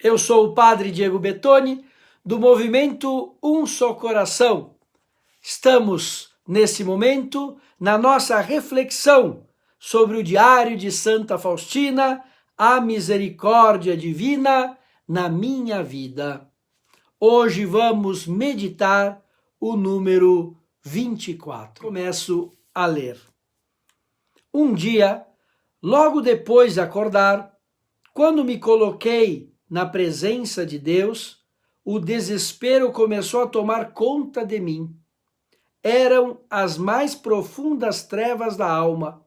Eu sou o Padre Diego Bettoni, do movimento Um Só Coração. Estamos, nesse momento, na nossa reflexão sobre o Diário de Santa Faustina, a misericórdia divina na minha vida. Hoje vamos meditar o número 24. Começo a ler. Um dia, logo depois de acordar, quando me coloquei na presença de Deus, o desespero começou a tomar conta de mim. Eram as mais profundas trevas da alma.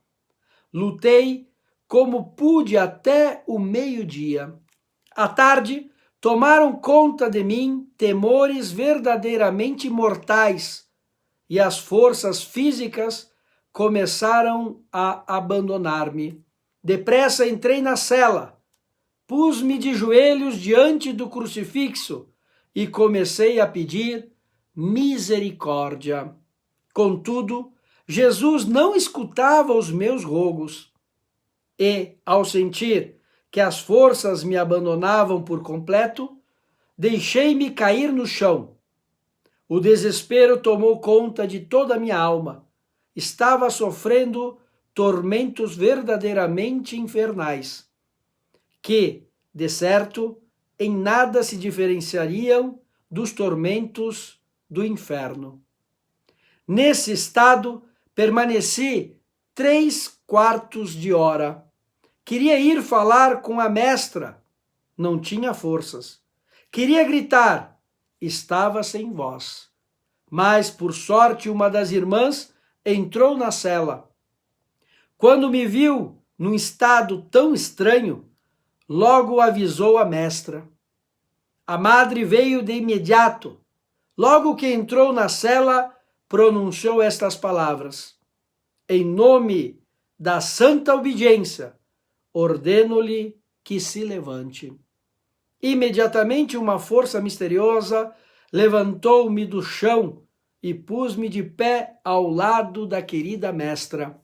Lutei como pude até o meio-dia. À tarde, tomaram conta de mim temores verdadeiramente mortais e as forças físicas começaram a abandonar-me. Depressa entrei na cela. Pus-me de joelhos diante do crucifixo e comecei a pedir misericórdia. Contudo, Jesus não escutava os meus rogos. E, ao sentir que as forças me abandonavam por completo, deixei-me cair no chão. O desespero tomou conta de toda a minha alma. Estava sofrendo tormentos verdadeiramente infernais, que, de certo, em nada se diferenciariam dos tormentos do inferno. Nesse estado, permaneci 3/4 de hora. Queria ir falar com a mestra, não tinha forças. Queria gritar, estava sem voz. Mas, por sorte, uma das irmãs entrou na cela. Quando me viu num estado tão estranho, logo avisou a mestra. A madre veio de imediato. Logo que entrou na cela, pronunciou estas palavras: em nome da santa obediência, ordeno-lhe que se levante. Imediatamente uma força misteriosa levantou-me do chão e pus-me de pé ao lado da querida mestra.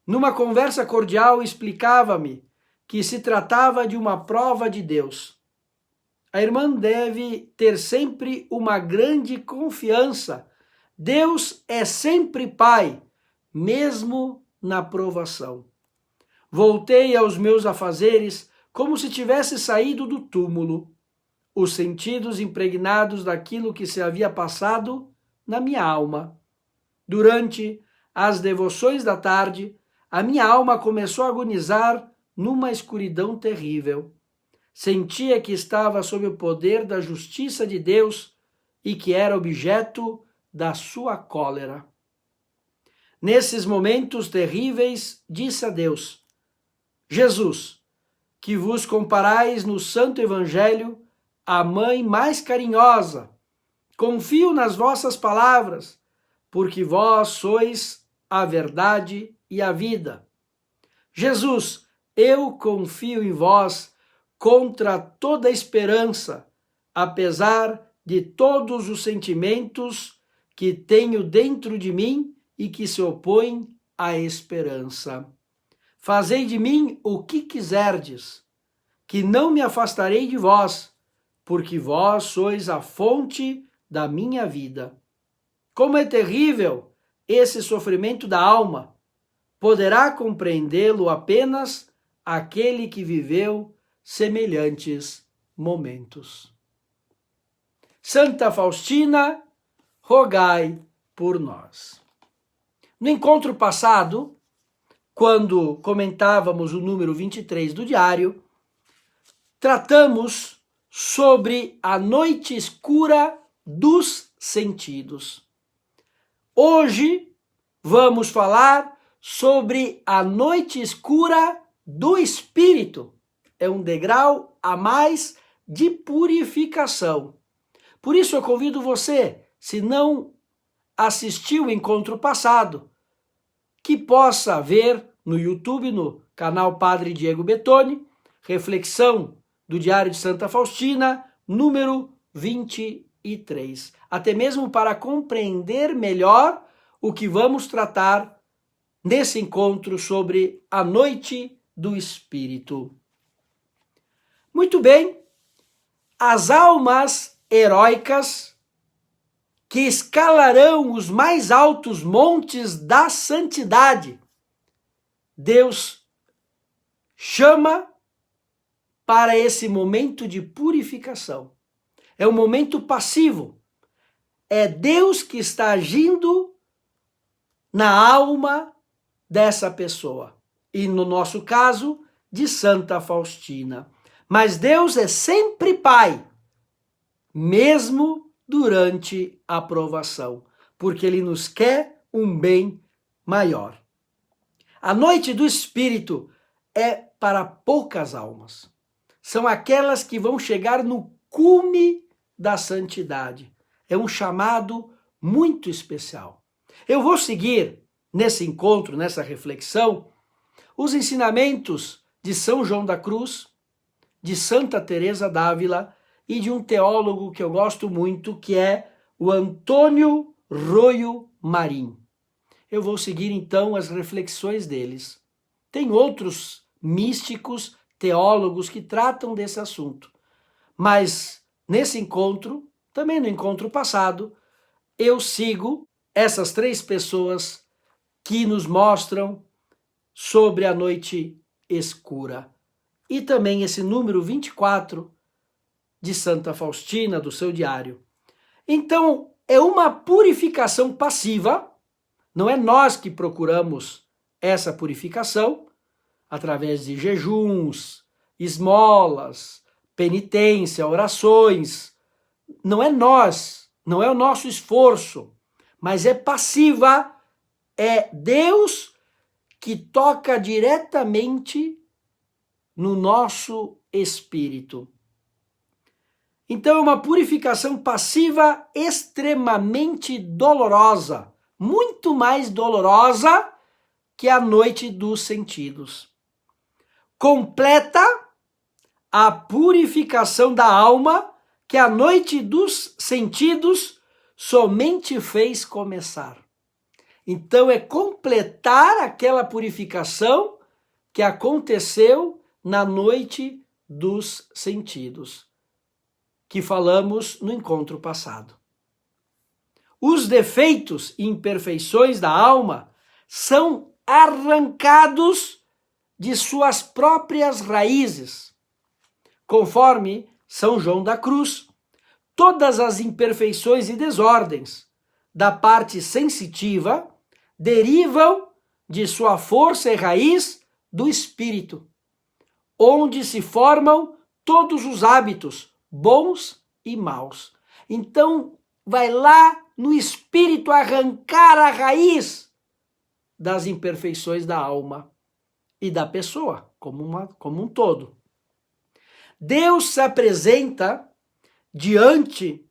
Numa conversa cordial, explicava-me que se tratava de uma prova de Deus. A irmã deve ter sempre uma grande confiança. Deus é sempre Pai, mesmo na provação. Voltei aos meus afazeres como se tivesse saído do túmulo, os sentidos impregnados daquilo que se havia passado na minha alma. Durante as devoções da tarde, a minha alma começou a agonizar numa escuridão terrível. Sentia que estava sob o poder da justiça de Deus e que era objeto da sua cólera. Nesses momentos terríveis, disse a Deus: Jesus, que vos comparais no Santo Evangelho à mãe mais carinhosa, confio nas vossas palavras, porque vós sois a verdade e a vida. Jesus, eu confio em vós contra toda esperança, apesar de todos os sentimentos que tenho dentro de mim e que se opõem à esperança. Fazei de mim o que quiserdes, que não me afastarei de vós, porque vós sois a fonte da minha vida. Como é terrível esse sofrimento da alma! Poderá compreendê-lo apenas aquele que viveu semelhantes momentos. Santa Faustina, rogai por nós. No encontro passado, quando comentávamos o número 23 do diário, tratamos sobre a noite escura dos sentidos. Hoje vamos falar sobre a noite escura do espírito. É um degrau a mais de purificação. Por isso eu convido você, se não assistiu o encontro passado, que possa ver no YouTube, no canal Padre Diego Bettoni, reflexão do Diário de Santa Faustina, número 23. Até mesmo para compreender melhor o que vamos tratar nesse encontro sobre a noite do Espírito. Muito bem, as almas heróicas que escalarão os mais altos montes da santidade. Deus chama para esse momento de purificação. É um momento passivo. É Deus que está agindo na alma dessa pessoa. E no nosso caso, de Santa Faustina. Mas Deus é sempre Pai, mesmo durante a provação, porque Ele nos quer um bem maior. A noite do Espírito é para poucas almas. São aquelas que vão chegar no cume da santidade. É um chamado muito especial. Eu vou seguir nesse encontro, nessa reflexão, os ensinamentos de São João da Cruz, de Santa Teresa d'Ávila e de um teólogo que eu gosto muito, que é o Antônio Roio Marim. Eu vou seguir então as reflexões deles. Tem outros místicos, teólogos que tratam desse assunto, mas nesse encontro, também no encontro passado, eu sigo essas três pessoas que nos mostram sobre a noite escura. E também esse número 24 de Santa Faustina, do seu diário. Então, é uma purificação passiva, não é nós que procuramos essa purificação, através de jejuns, esmolas, penitência, orações. Não é nós, não é o nosso esforço, mas é passiva, é Deus que toca diretamente no nosso espírito. Então é uma purificação passiva extremamente dolorosa, muito mais dolorosa que a noite dos sentidos. Completa a purificação da alma que a noite dos sentidos somente fez começar. Então é completar aquela purificação que aconteceu na noite dos sentidos, que falamos no encontro passado. Os defeitos e imperfeições da alma são arrancados de suas próprias raízes. Conforme São João da Cruz, todas as imperfeições e desordens da parte sensitiva derivam de sua força e raiz do espírito, onde se formam todos os hábitos, bons e maus. Então, vai lá no espírito arrancar a raiz das imperfeições da alma e da pessoa, como um todo. Deus se apresenta diante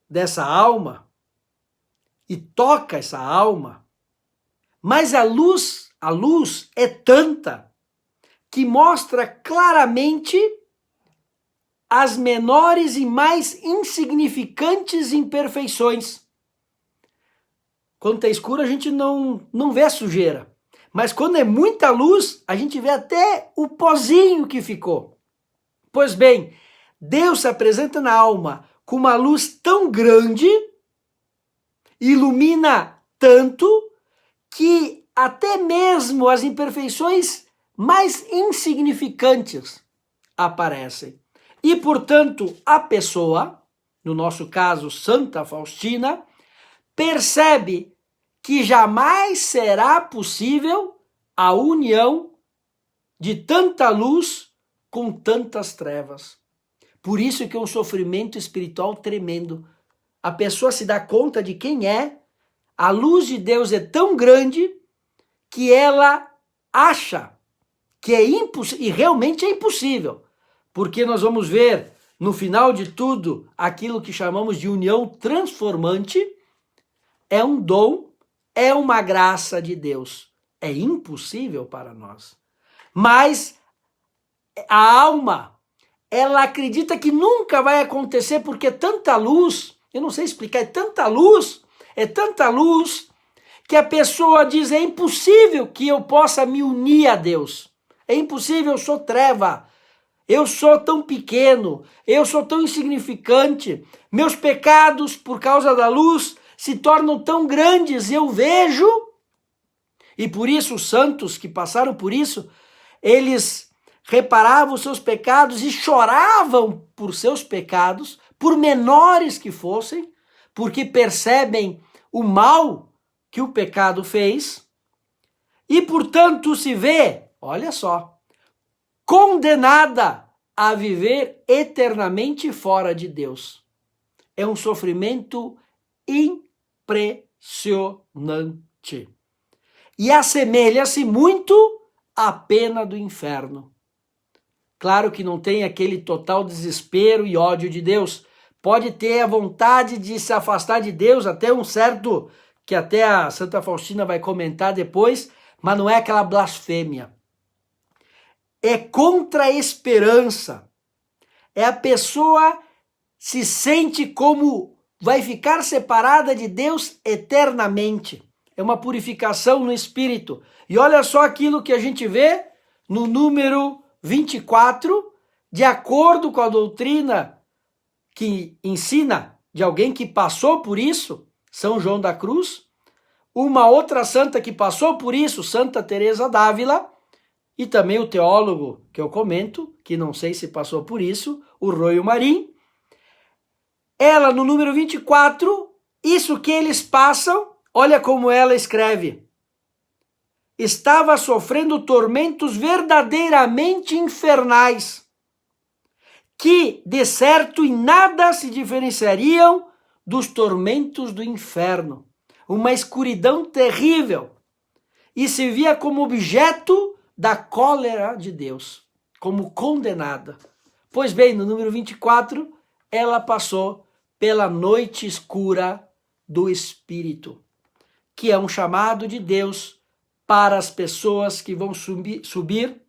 dessa alma e toca essa alma, mas a luz é tanta que mostra claramente as menores e mais insignificantes imperfeições. Quando está escuro, a gente não vê a sujeira. Mas quando é muita luz, a gente vê até o pozinho que ficou. Pois bem, Deus se apresenta na alma com uma luz tão grande, ilumina tanto, que até mesmo as imperfeições mais insignificantes aparecem. E, portanto, a pessoa, no nosso caso, Santa Faustina, percebe que jamais será possível a união de tanta luz com tantas trevas. Por isso que é um sofrimento espiritual tremendo. A pessoa se dá conta de quem é, a luz de Deus é tão grande que ela acha que é impossível, e realmente é impossível, porque nós vamos ver no final de tudo aquilo que chamamos de união transformante. É um dom, é uma graça de Deus. É impossível para nós. Mas a alma, ela acredita que nunca vai acontecer porque é tanta luz, eu não sei explicar, é tanta luz que a pessoa diz: é impossível que eu possa me unir a Deus. É impossível, eu sou treva. Eu sou tão pequeno, eu sou tão insignificante, meus pecados, por causa da luz, se tornam tão grandes, e eu vejo. E por isso os santos que passaram por isso, eles reparavam os seus pecados e choravam por seus pecados, por menores que fossem, porque percebem o mal que o pecado fez, e portanto se vê, olha só, condenada a viver eternamente fora de Deus. É um sofrimento impressionante. E assemelha-se muito à pena do inferno. Claro que não tem aquele total desespero e ódio de Deus. Pode ter a vontade de se afastar de Deus, até um certo, que até a Santa Faustina vai comentar depois, mas não é aquela blasfêmia. É contra a esperança. É a pessoa se sente como vai ficar separada de Deus eternamente. É uma purificação no espírito. E olha só aquilo que a gente vê no número 24, de acordo com a doutrina que ensina de alguém que passou por isso, São João da Cruz, uma outra santa que passou por isso, Santa Teresa d'Ávila, e também o teólogo que eu comento, que não sei se passou por isso, o Royo Marim. Ela, no número 24, isso que eles passam, olha como ela escreve. Estava sofrendo tormentos verdadeiramente infernais, que, de certo, em nada se diferenciariam dos tormentos do inferno. Uma escuridão terrível. E se via como objeto da cólera de Deus, como condenada. Pois bem, no número 24, ela passou pela noite escura do Espírito, que é um chamado de Deus para as pessoas que vão subir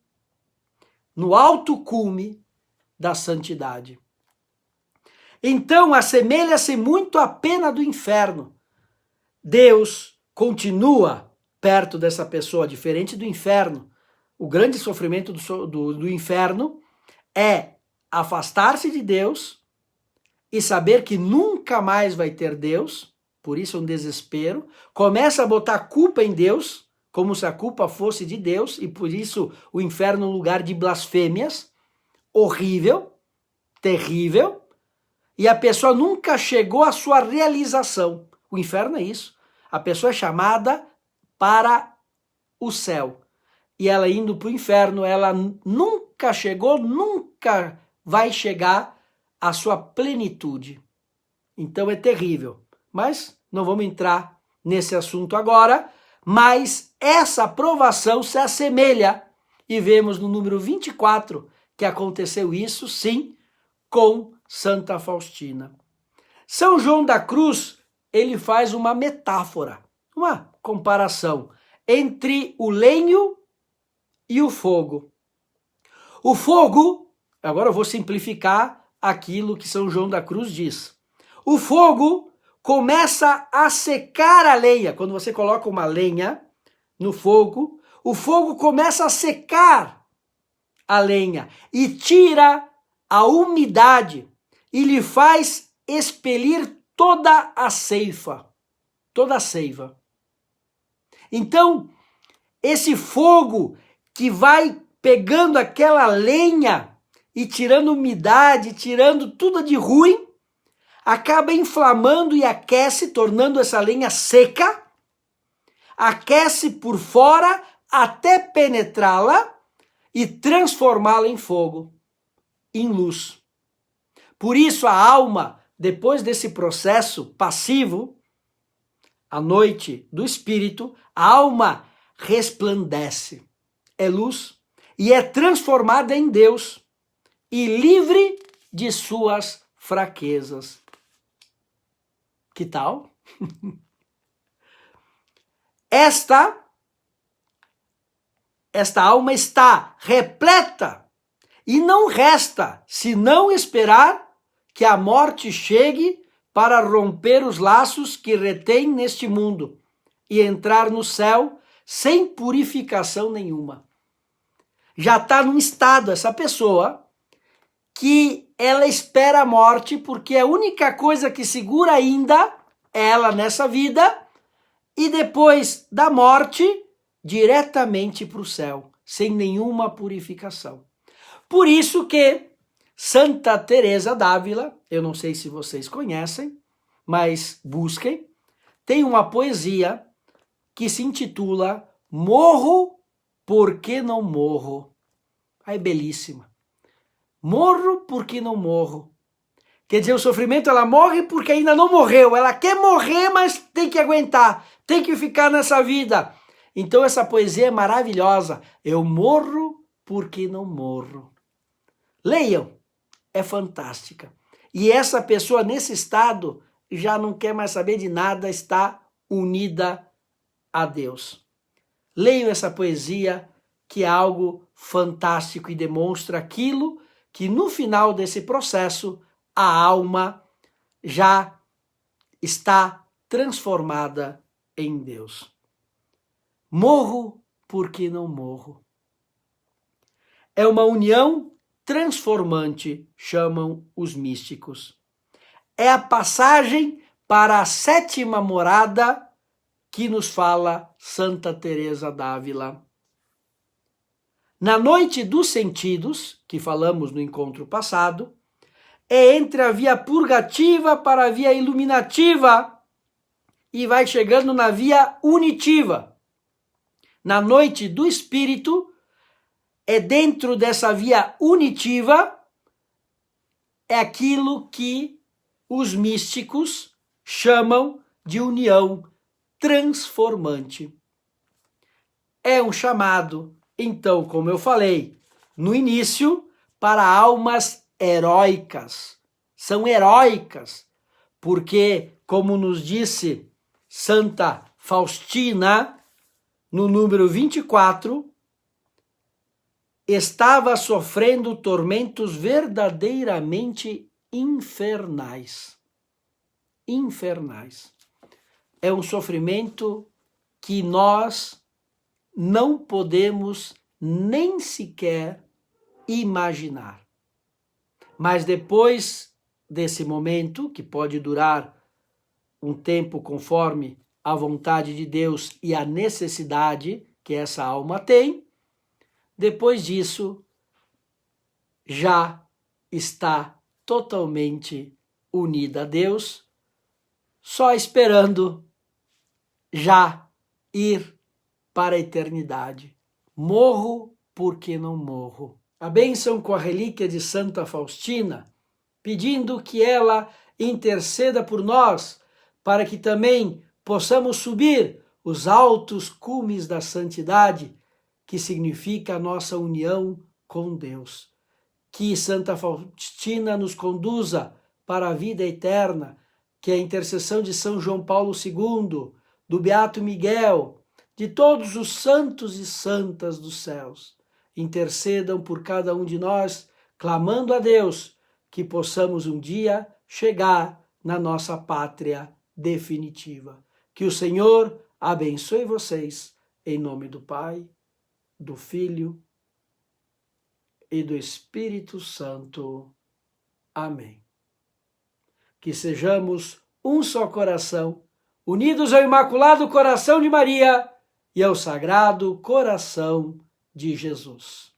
no alto cume da santidade. Então, assemelha-se muito à pena do inferno. Deus continua perto dessa pessoa, diferente do inferno. O grande sofrimento do inferno é afastar-se de Deus e saber que nunca mais vai ter Deus, por isso é um desespero. Começa a botar culpa em Deus, como se a culpa fosse de Deus, e por isso o inferno é um lugar de blasfêmias, horrível, terrível, e a pessoa nunca chegou à sua realização. O inferno é isso. A pessoa é chamada para o céu. E ela indo para o inferno, ela nunca chegou, nunca vai chegar à sua plenitude. Então é terrível. Mas não vamos entrar nesse assunto agora. Mas essa provação se assemelha, e vemos no número 24 que aconteceu isso, sim, com Santa Faustina. São João da Cruz, ele faz uma metáfora, uma comparação entre o lenho e o fogo. O fogo, agora eu vou simplificar aquilo que São João da Cruz diz. O fogo começa a secar a lenha. Quando você coloca uma lenha no fogo, o fogo começa a secar a lenha e tira a umidade e lhe faz expelir toda a seiva. Toda a seiva. Então, esse fogo que vai pegando aquela lenha e tirando umidade, tirando tudo de ruim, acaba inflamando e aquece, tornando essa lenha seca, aquece por fora até penetrá-la e transformá-la em fogo, em luz. Por isso a alma, depois desse processo passivo, a noite do espírito, a alma resplandece, é luz e é transformada em Deus e livre de suas fraquezas. Que tal? Esta alma está repleta e não resta senão esperar que a morte chegue para romper os laços que retém neste mundo e entrar no céu sem purificação nenhuma. Já está num estado, essa pessoa que ela espera a morte, porque a única coisa que segura ainda ela nessa vida, e depois da morte, diretamente para o céu, sem nenhuma purificação. Por isso que Santa Teresa d'Ávila, eu não sei se vocês conhecem, mas busquem, tem uma poesia que se intitula Morro porque não morro. É belíssima. Morro porque não morro. Quer dizer, o sofrimento, ela morre porque ainda não morreu. Ela quer morrer, mas tem que aguentar, tem que ficar nessa vida. Então essa poesia é maravilhosa. Eu morro porque não morro. Leiam, é fantástica. E essa pessoa nesse estado já não quer mais saber de nada, está unida a Deus. Leiam essa poesia, que é algo fantástico e demonstra aquilo que no final desse processo a alma já está transformada em Deus. Morro porque não morro. É uma união transformante, chamam os místicos. É a passagem para a sétima morada que nos fala Santa Teresa d'Ávila. Na noite dos sentidos, que falamos no encontro passado, é entre a via purgativa para a via iluminativa e vai chegando na via unitiva. Na noite do espírito, é dentro dessa via unitiva, é aquilo que os místicos chamam de união transformante. É um chamado, então, como eu falei no início, para almas heróicas. São heróicas, porque, como nos disse Santa Faustina, no número 24, estava sofrendo tormentos verdadeiramente infernais. Infernais. É um sofrimento que nós não podemos nem sequer imaginar. Mas depois desse momento, que pode durar um tempo conforme a vontade de Deus e a necessidade que essa alma tem, depois disso já está totalmente unida a Deus, só esperando já ir para a eternidade. Morro porque não morro. A bênção com a relíquia de Santa Faustina, pedindo que ela interceda por nós, para que também possamos subir os altos cumes da santidade, que significa a nossa união com Deus. Que Santa Faustina nos conduza para a vida eterna, que a intercessão de São João Paulo II, do Beato Miguel, de todos os santos e santas dos céus, intercedam por cada um de nós, clamando a Deus que possamos um dia chegar na nossa pátria definitiva. Que o Senhor abençoe vocês, em nome do Pai, do Filho e do Espírito Santo. Amém. Que sejamos um só coração, unidos ao Imaculado Coração de Maria e ao Sagrado Coração de Jesus.